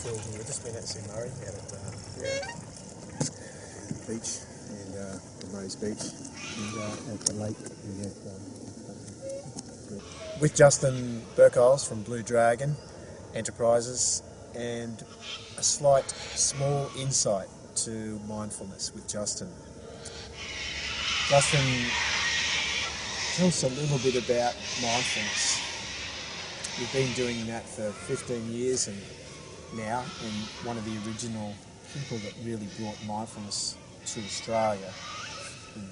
Cool. We've just been at St Murray out at beach and Murray's Beach and at the lake. with Justin Bergholcs from Blue Dragon Enterprises, and a small insight to mindfulness with Justin. Justin, tell us a little bit about mindfulness. You've been doing that for 15 years and one of the original people that really brought mindfulness to Australia,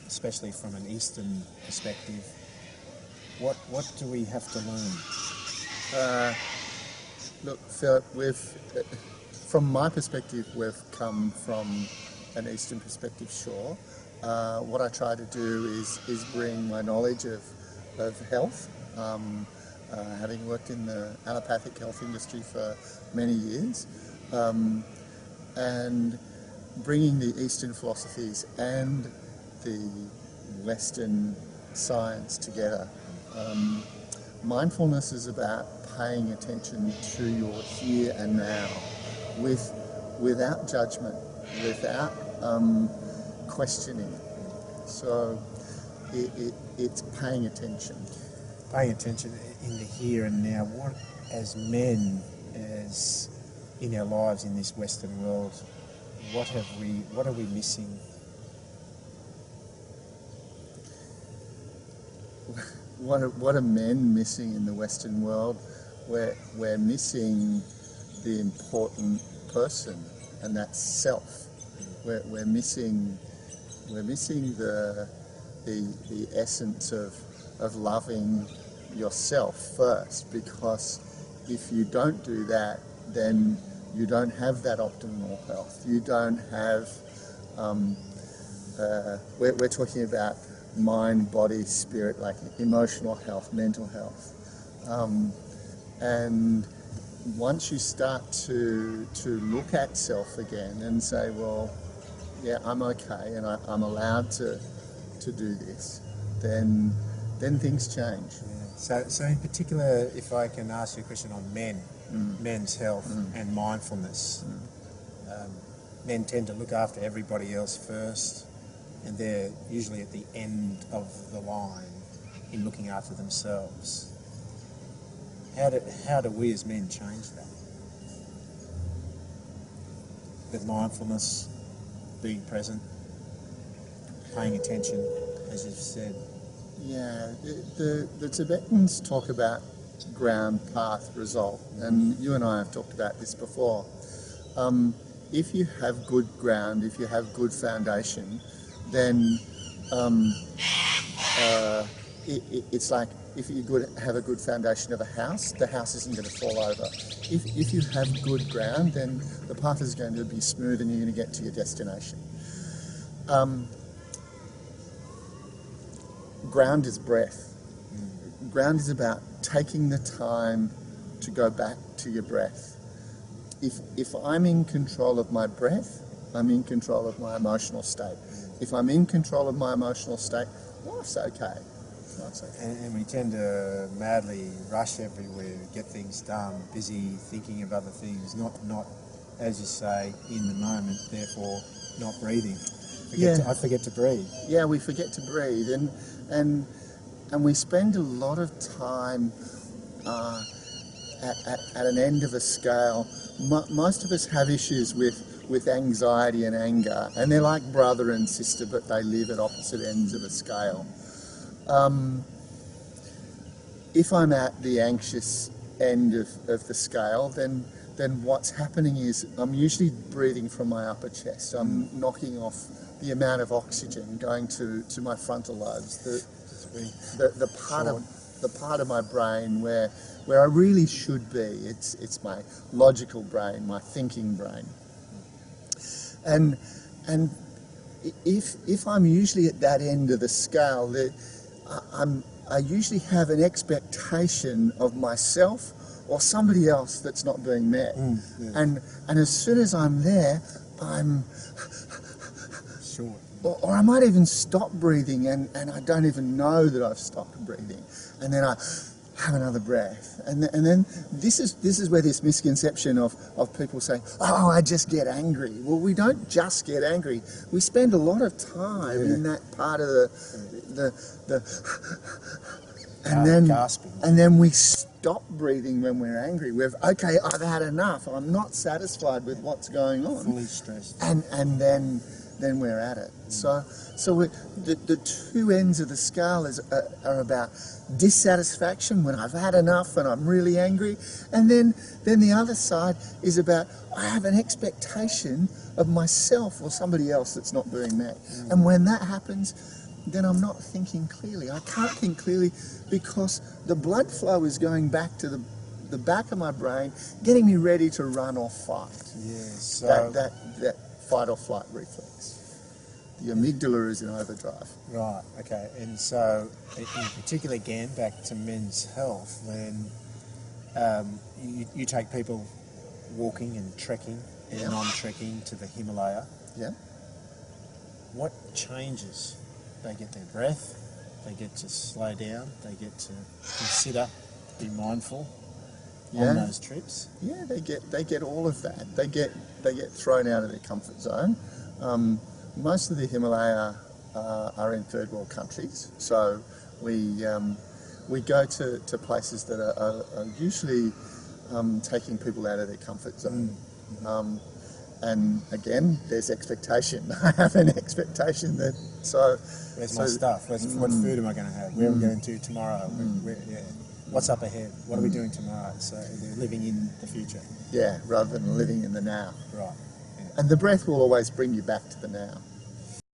especially from an Eastern perspective. What do we have to learn? Look, Philip, from my perspective, we've come from an Eastern perspective, sure. What I try to do is bring my knowledge of health, having worked in the allopathic health industry for many years, and bringing the Eastern philosophies and the Western science together. Mindfulness is about paying attention to your here and now, without judgment, without questioning. So it's paying attention. Paying attention in the here and now. What, as men, as in our lives in this Western world, what are we missing? What are men missing in the Western world? We're missing the important person, and that's self. We're missing the essence of loving yourself first, because if you don't do that, then you don't have that optimal health. You don't have, we're talking about mind, body, spirit, like emotional health, mental health. And once you start to look at self again and say, well, yeah, I'm okay and I'm allowed to do this, then things change. Yeah. So in particular, if I can ask you a question on men's health and mindfulness. Men tend to look after everybody else first, and they're usually at the end of the line in looking after themselves. How do we as men change that? With mindfulness, being present, paying attention, as you've said. Yeah, the Tibetans talk about ground, path, result, and you and I have talked about this before. If you have good ground, if you have good foundation, then it's like if you have a good foundation of a house, the house isn't going to fall over. If you have good ground, then the path is going to be smooth and you're going to get to your destination. Ground is breath. Ground is about taking the time to go back to your breath. If I'm in control of my breath, I'm in control of my emotional state. If I'm in control of my emotional state, life's okay. And we tend to madly rush everywhere, get things done, busy thinking of other things, not as you say, in the moment, therefore not breathing. I forget to breathe. Yeah, we forget to breathe, and we spend a lot of time at an end of a scale. Most of us have issues with anxiety and anger, and they're like brother and sister, but they live at opposite ends of a scale. If I'm at the anxious end of the scale, then what's happening is I'm usually breathing from my upper chest. I'm knocking off the amount of oxygen going to my frontal lobes, the part of my brain where I really should be. It's my logical brain, my thinking brain. And if I'm usually at that end of the scale, I usually have an expectation of myself or somebody else that's not being met. And as soon as I'm there, I'm short. Or I might even stop breathing and I don't even know that I've stopped breathing. And then have another breath. And then this is where this misconception of people saying, oh, I just get angry. Well, we don't just get angry. We spend a lot of time in that part of the gasping. And then we stop breathing when we're angry. Okay, I've had enough. I'm not satisfied with what's going on. Fully stressed. And then we're at it. So the two ends of the scale are about dissatisfaction when I've had enough and I'm really angry, and then the other side is about I have an expectation of myself or somebody else that's not being met. And when that happens, then I'm not thinking clearly. I can't think clearly because the blood flow is going back to the back of my brain, getting me ready to run or fight. Yes. That fight or flight reflex. The amygdala is in overdrive. Right, okay. And so, in particular, again, back to men's health, when you take people walking and trekking and non-trekking to the Himalaya, what changes? They get their breath, they get to slow down, they get to consider, be mindful on those trips. Yeah, they get all of that. They get thrown out of their comfort zone. Most of the Himalaya are in third world countries, so we go to places that are usually taking people out of their comfort zone. And again, there's expectation. I have an expectation that where's my stuff? What food am I going to have? Where am I going to tomorrow? What's up ahead? What are we doing tomorrow? So they're living in the future. Yeah, rather than living in the now. Right. And the breath will always bring you back to the now.